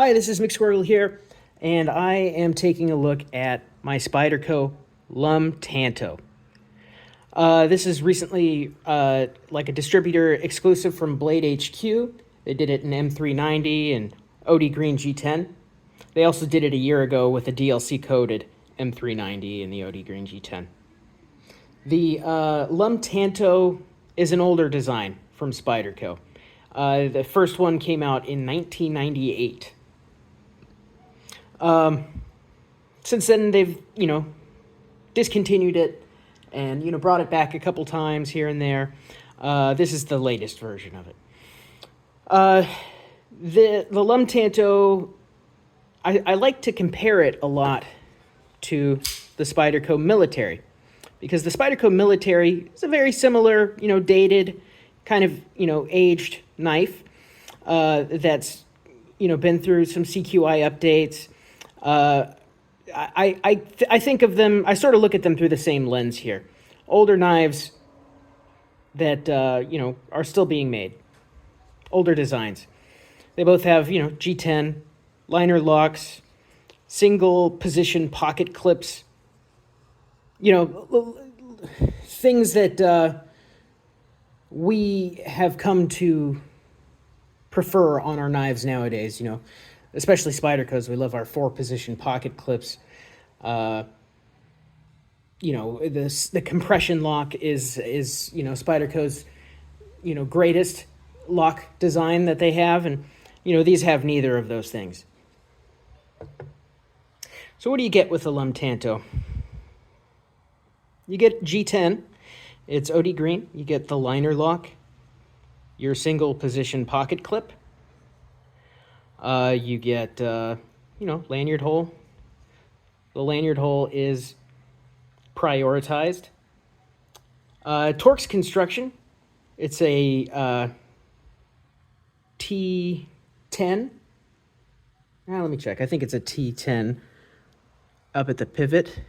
Hi, this is McSquirrel here, and I am taking a look at my Spyderco Tanto. This is recently like a distributor exclusive from Blade HQ. They did it in M390 and OD Green G10. They also did it a year ago with a DLC-coded M390 and the OD Green G10. The Tanto is an older design from Spyderco. The first one came out in 1998. Since then, they've, discontinued it and, brought it back a couple times here and there. This is the latest version of it. The Tanto, I like to compare it a lot to the Spyderco Military, because the Spyderco Military is a very similar, dated, kind of, aged knife that's, been through some CQI updates. I think of them, I sort of look at them through the same lens here. Older knives that, are still being made. Older designs. They both have, G10, liner locks, single position pocket clips, things that we have come to prefer on our knives nowadays, especially Spydercos. We love our 4-position pocket clips. The compression lock is Spyderco's, greatest lock design that they have, and these have neither of those things. So what do you get with the Tanto? You get G10. It's OD green. You get the liner lock, your single position pocket clip. You get, lanyard hole. The lanyard hole is prioritized. Torx construction. It's a T10. Now let me check. I think it's a T10 up at the pivot.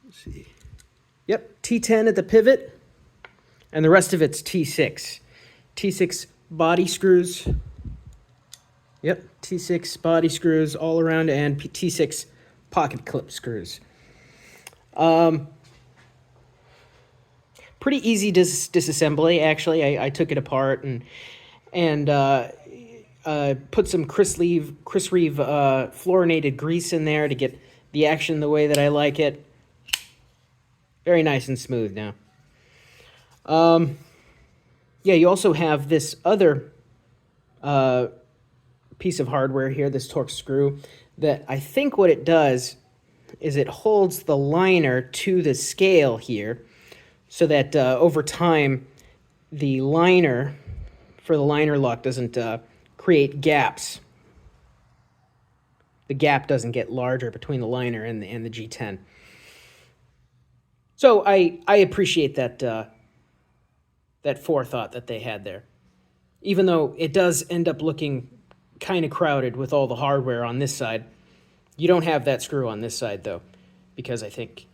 Let's see. Yep, T10 at the pivot, and the rest of it's T6. T6 body screws. Yep, T6 body screws all around, and T6 pocket clip screws. Pretty easy disassembly, actually. I took it apart and put some Chris Reeve fluorinated grease in there to get the action the way that I like it. Very nice and smooth now. You also have this other piece of hardware here, this Torx screw, that I think what it does is it holds the liner to the scale here, so that over time the liner for the liner lock doesn't create gaps. The gap doesn't get larger between the liner and the G10. So I appreciate that forethought that they had there. Even though it does end up looking kind of crowded with all the hardware on this side, you don't have that screw on this side, though, because I think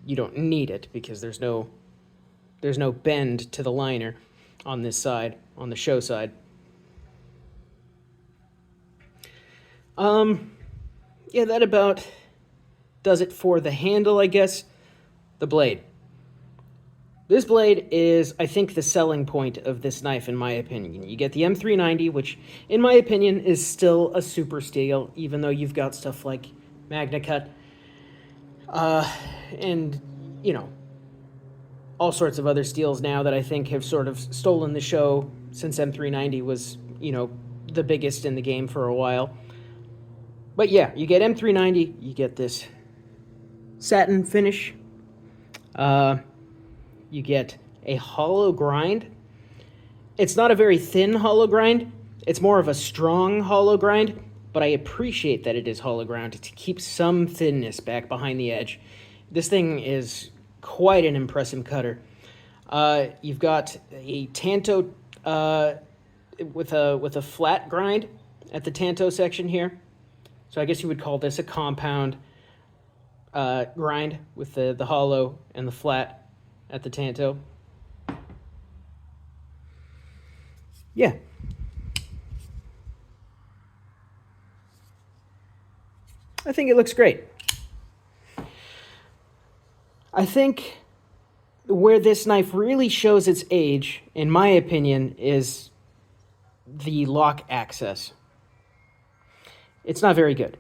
you don't need it, because there's no bend to the liner on this side, on the show side. That about does it for the handle, I guess. The blade. This blade is, I think, the selling point of this knife, in my opinion. You get the M390, which, in my opinion, is still a super steel, even though you've got stuff like MagnaCut, and, all sorts of other steels now that I think have sort of stolen the show since M390 was, the biggest in the game for a while. But yeah, you get M390, you get this satin finish. You get a hollow grind. It's not a very thin hollow grind. It's more of a strong hollow grind, but I appreciate that it is hollow grind to keep some thinness back behind the edge. This thing is quite an impressive cutter. You've got a Tanto with a flat grind at the Tanto section here. So I guess you would call this a compound grind with the hollow and the flat at the Tanto. Yeah. I think it looks great. I think where this knife really shows its age, in my opinion, is the lock access. It's not very good.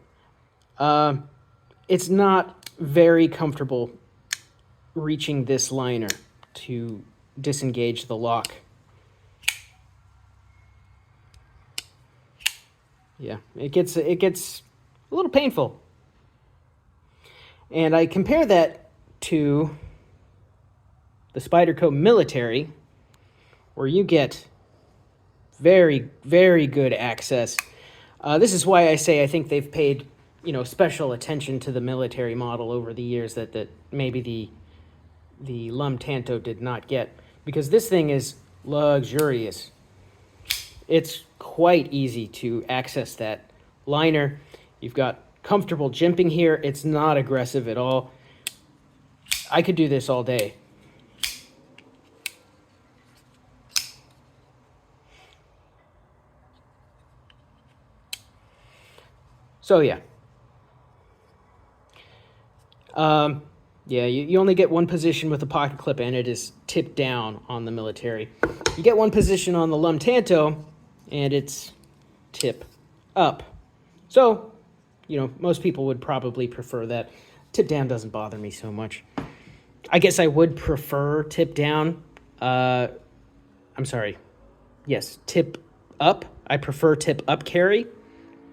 It's not very comfortable reaching this liner to disengage the lock. Yeah, it gets a little painful. And I compare that to the Spyderco Military, where you get very, very good access. This is why I say I think they've paid, special attention to the military model over the years that maybe the Tanto did not get, because this thing is luxurious. It's quite easy to access that liner. You've got comfortable jimping here. It's not aggressive at all. I could do this all day. So yeah. Yeah, you only get one position with the pocket clip, and it is tipped down on the military. You get one position on the Tanto, and it's tip up. So, most people would probably prefer that. Tip down doesn't bother me so much. I guess I would prefer tip down. I'm sorry. Yes, tip up. I prefer tip up carry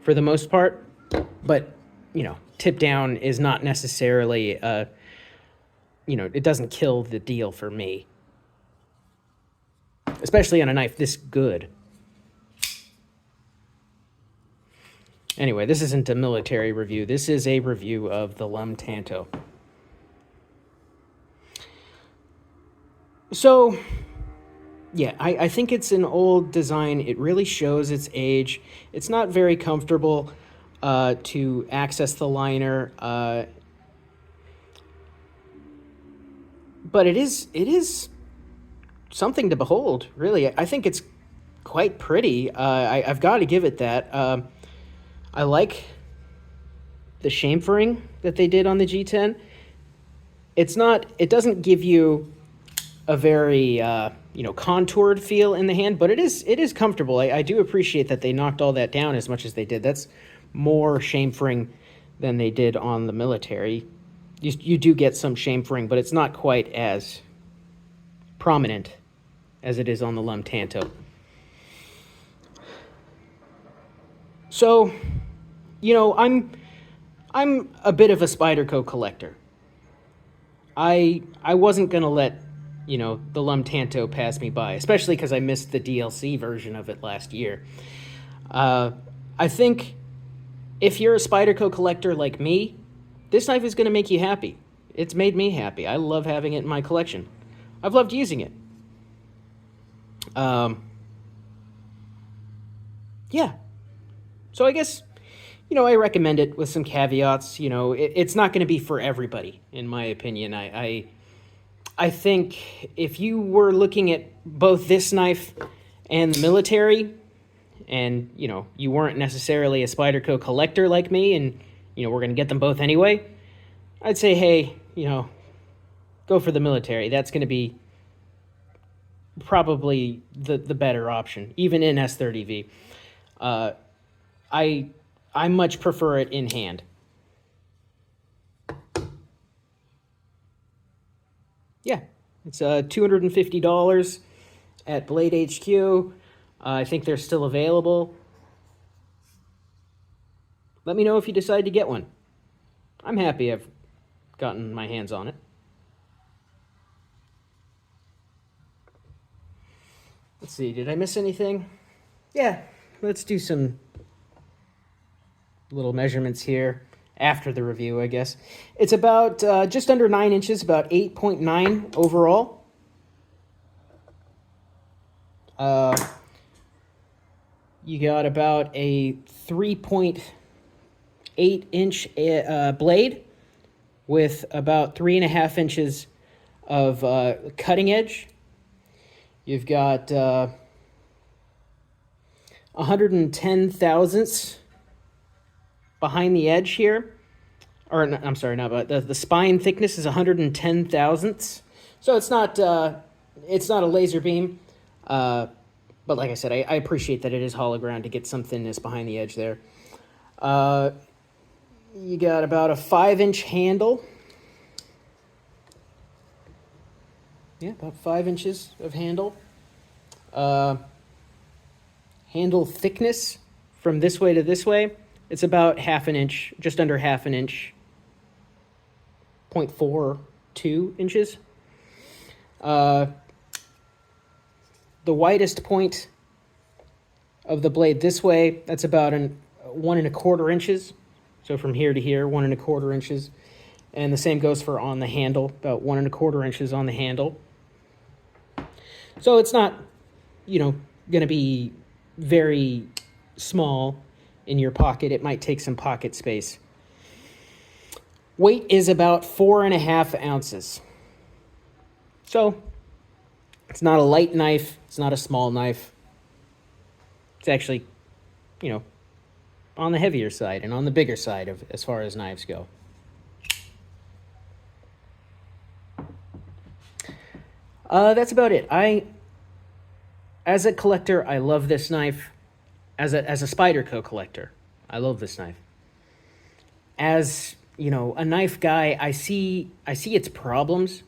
for the most part. But, tip down is not necessarily, it doesn't kill the deal for me. Especially on a knife this good. Anyway, this isn't a military review. This is a review of the Tanto. So, yeah, I think it's an old design. It really shows its age. It's not very comfortable to access the liner. But it is something to behold, really. I think it's quite pretty. I've got to give it that. I like the chamfering that they did on the G10. It doesn't give you a very, contoured feel in the hand, but it is comfortable. I do appreciate that they knocked all that down as much as they did. That's more chamfering than they did on the military. You do get some chamfering, but it's not quite as prominent as it is on the Tanto. So, I'm a bit of a Spyderco collector. I wasn't gonna let the Tanto pass me by, especially because I missed the DLC version of it last year. I think if you're a Spyderco collector like me, this knife is going to make you happy. It's made me happy. I love having it in my collection. I've loved using it. Yeah. So I guess, I recommend it with some caveats. It's not going to be for everybody, in my opinion. I think if you were looking at both this knife and the military, and, you weren't necessarily a Spyderco collector like me, and, we're going to get them both anyway, I'd say, hey, go for the military. That's going to be probably the better option, even in S30V. I much prefer it in hand. Yeah, it's $250 at Blade HQ. I think they're still available. Let me know if you decide to get one. I'm happy I've gotten my hands on it. Let's see, did I miss anything? Yeah, let's do some little measurements here after the review, I guess. It's about just under 9 inches, about 8.9 overall. You got about a 3.8 inch blade with about 3.5 inches of cutting edge. You've got 110 thousandths behind the edge here. or no, I'm sorry, not about the spine thickness is 110 thousandths. So it's not a laser beam, but like I said, I appreciate that it is hollow ground to get some thinness behind the edge there. You got about a 5-inch handle. Yeah, about 5 inches of handle. Handle thickness from this way to this way, it's about half an inch, just under half an inch, 0.42 inches. The widest point of the blade this way, that's about 1¼ inches. So from here to here, 1¼ inches. And the same goes for on the handle, about 1¼ inches on the handle. So it's not, going to be very small in your pocket. It might take some pocket space. Weight is about 4.5 ounces. So it's not a light knife. It's not a small knife. It's actually, on the heavier side and on the bigger side of as far as knives go. That's about it. As a collector, I love this knife. As a Spyderco collector, I love this knife. As a knife guy, I see its problems.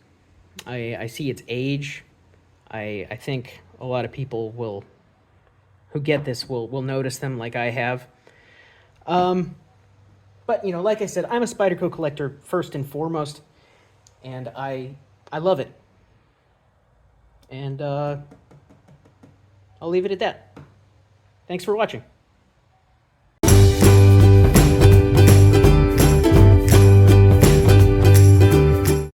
I see its age. I think a lot of people who get this will notice them like I have. But like I said, I'm a Spyderco collector first and foremost, and I love it. And I'll leave it at that. Thanks for watching.